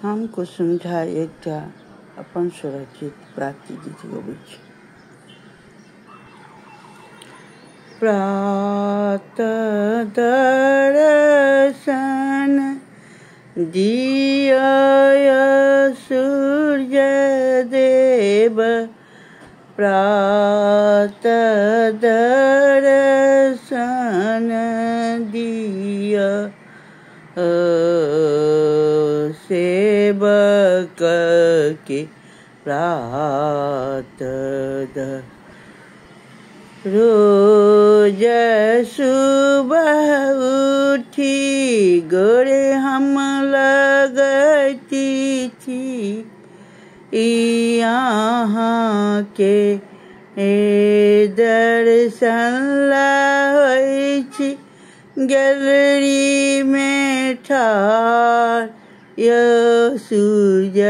हमको समझा एक अपन स्वरचित प्राप्ति गीत गबै छी। प्रातः दर्शन दिया सूर्य देव, प्रातः दर्शन दिया सेवक के प्रातः रोज सुबह उठी गोरे हम लगती थी यहाँ के दर्शन लाइ छी गैलरी में ठार यो सूर्य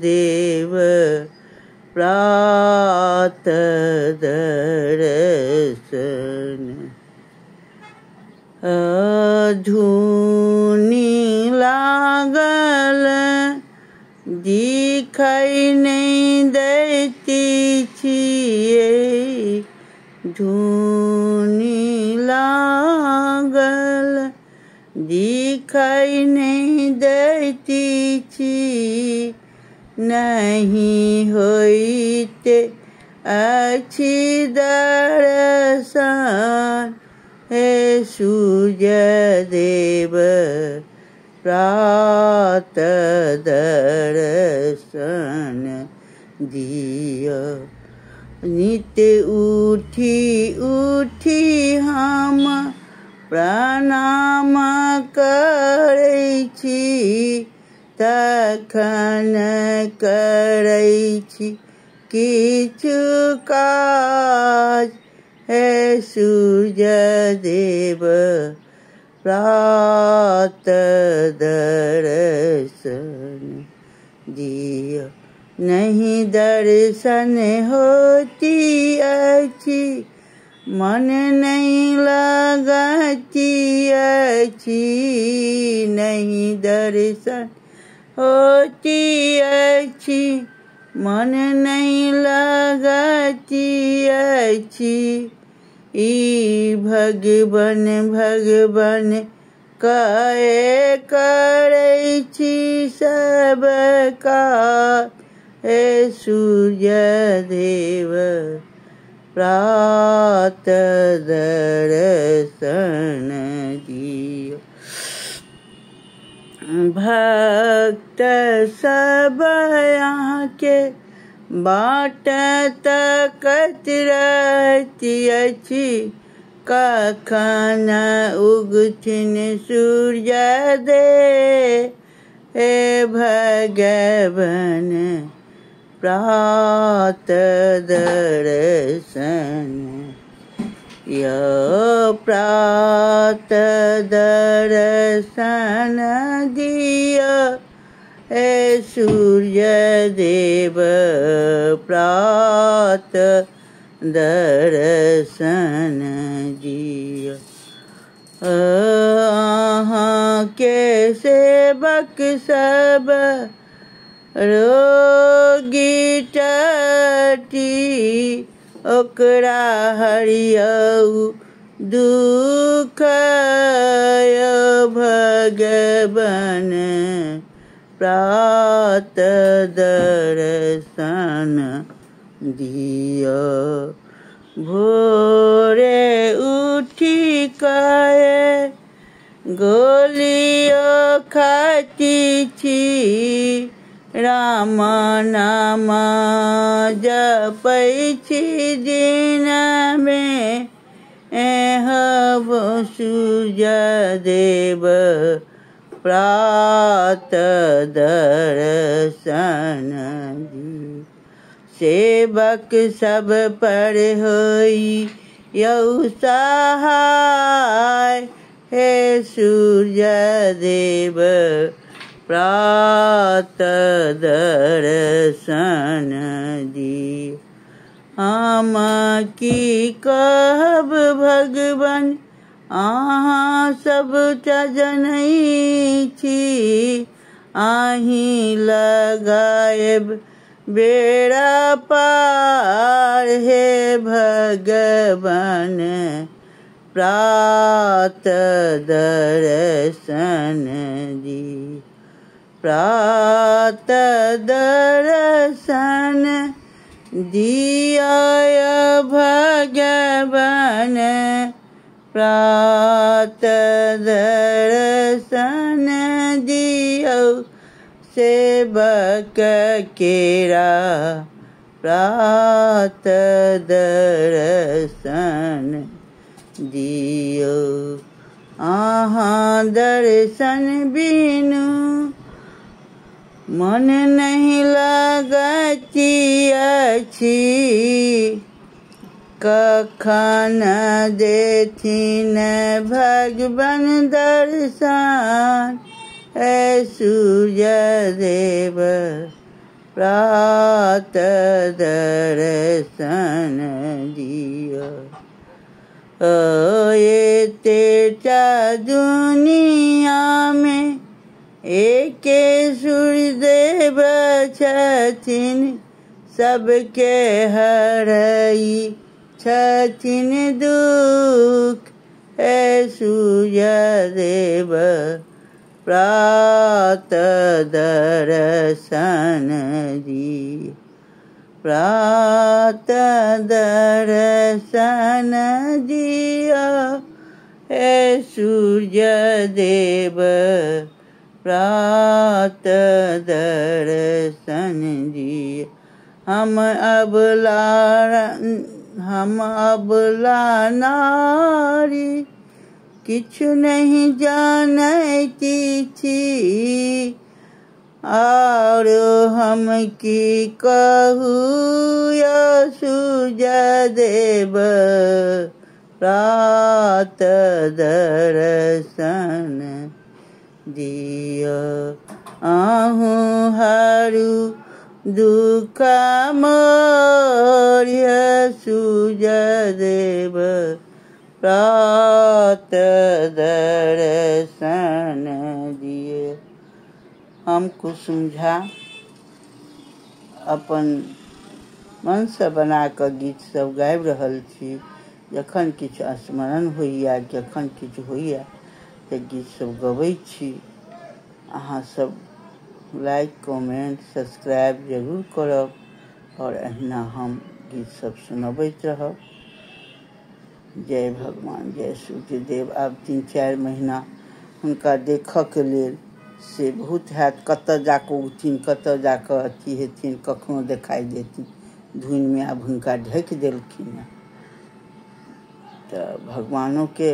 देव, प्रातः दर्शन धुनी लागल दिखाई नहीं देती छिए, धुनी लागल दिखाई नहीं देती छी, नहीं होइते अच्छी दर्शन हे सूर्य देव, प्रातः दर्शन दिया। नित्य उठी उठी हम प्रणाम करै छी, तखन करै छी किछु काज हे सूर्य देव, प्रातः दर्शन दिया। नहीं दर्शन होती अच्छी मन नहीं लगती अच्छी, नहीं दर्शन होती अच्छी मन नहीं लगती अच्छी, ई भगवन भगवन कहे करै छी सबका हे सूर्य देव, प्रातः दर्शन दियो। भक्त सब यहाँ के बाट तकत रहती अछि, कखन उगथिन सूर्य देव हे भगवन, प्रातः दर्शन यो प्रातः दर्शन दिया हे सूर्य देव, प्रातः दर्शन दिया। अहाँ के सेवक सब रोगी टटी ओकरा हरियौ दुख यो भगवन, प्रातः दर्शन दिया। भोरे उठी कहे गोलियो खाती थी, राम नाम जपै छी दिन में हब सूर्य देव, प्रातः दर्शन दी। सेवक सब पर होई यौ सहाय हे सूर्य देव, प्रातः दर्शन दी। हम की कहब भगवन अहाँ सब जनई छी, आही लगाएब बेड़ा पार। हे भगवान प्रात दर्शन दी, प्रात दर्शन दिया भगवान। प्रात दर्शन दियो सेवक केरा। प्रात दर्शन दियो, आहाँ दर्शन बिनु मन नहीं लगती अछि। कखन देथिन भगवान दर्शन, हे सूर्य देव प्रात दर्शन दियो। ये तेजा दुनिया में एके सूर्यदेव छथिन, सबके हरई छथिन दुख। हे सूर्य देव प्रात दर्शन दी, प्रात दर्शन दिया। हे सूर्य देव प्रात दर्शन दिया। हम अबला नारी किछु नहीं जानती थी, और हम की कहूँ या सूर्य देव प्रात दर्शन दियो। आहू हरू दुख मोर, सूर्य देव प्रात दर्शन दिए। हम कुसुम झा अपन मन से बना कऽ गीत सब गाबि रहल छी। जखन किछु स्मरण होइया, जखन किछु होइया तऽ गीत सब गबै छी। अहाँ सब लाइक कमेंट सब्सक्राइब जरूर करब, और अहिना हम गीत सब सुनबैत रहब। जय भगवान, जय सूर्यदेव। आब 3-4 महीना हुनका देखऽके लेल से बहुत हैत। कतऽ जाकऽ उठथिन, कतऽ जाकऽ अथी हेथिन, कखनो देखाइ देथिन। धुनिमे आब हुनका ढकि देलखिन हँ, तऽ भगवानोके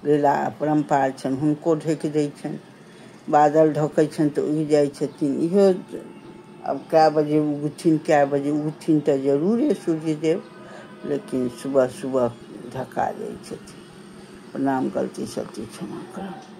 लीला अपरम्पार छनि, हुनको ढकि दै छनि। बादल ढकै छनि तऽ उगि जाइ छथिन। इहो अब कए बजे उगथिन, कए बजे उगथिन तऽ जरूरे सूर्यदेव, लेकिन सुबह सुबह ढका जाइ छथिन। प्रणाम, गलती सलती क्षमा करब।